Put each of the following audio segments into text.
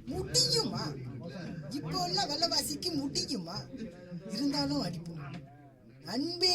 முடியுமா? இப்போ உள்ள விலைவாசிக்கு முடியுமா? இருந்தாலும் அடிப்போம். அன்பே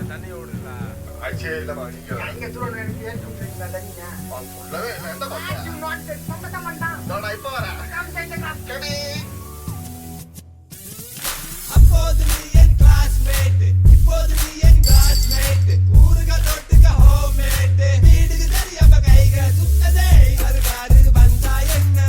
தண்ணி ஓடுல ஆச்சே இல்லமா நீங்க தூரம் எனக்கு ஏன் சொல்றீங்க தண்ணியா உள்ளவே என்ன பண்ணா நான் இப்ப வரேன் கடி அப்போது நீ என் கிளாஸ்மேட் இப்போது நீ என் கிளாஸ்மேட் ஊருக தொட்டுக ஹோம்மேட் வீடுக்கு தெரியாம கைக சுத்ததே கருகாரு வந்தா என்ன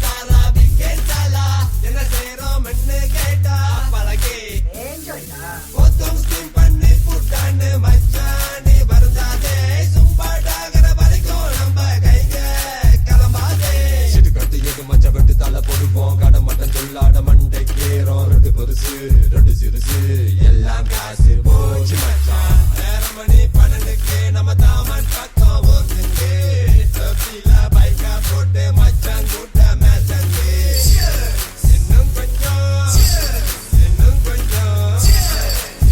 தாராவி கேட்டாலா என்ன செய்றோம் என்ன கேட்டா பழகே ஏஞ்சோடா ஒத்தம் ஸ்டீம் பண்ணி புட்டான்னு மச்சானே வருதாதே சும்பாடாகற வரைக்கும் நம்ம கைக கிளம்பாதே சிட்டு கட்டு எது மச்ச வெட்டு தலை போடுவோம் கடை மட்டன் சொல்லாட மண்டை கேறோம் ரெண்டு பெருசு ரெண்டு சிறுசு எல்லாம் காசு போச்சு மச்சான் நேரமணி 12க்கு நம்ம தாமன் பக்கம் ஓட்டுங்க தப்பில பைக்கா போட்டு மச்சான் கூட்ட மேசங்க இன்னும் கொஞ்சம் இன்னும் கொஞ்சம்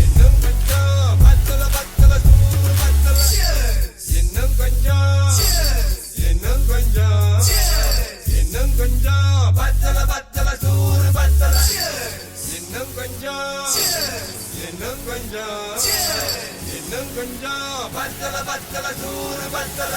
இன்னும் கொஞ்சம் பத்தல பத்தல சூறு பத்தல இன்னும் கொஞ்சம் இன்னும் கொஞ்சம் இன்னும் கொஞ்சம் பத்தல பத்தல சூறு பத்தல இன்னும் கொஞ்சம் இன்னும் கொஞ்சம் இன்னும் கொஞ்சம் பத்தல பத்தல சூறு பத்தல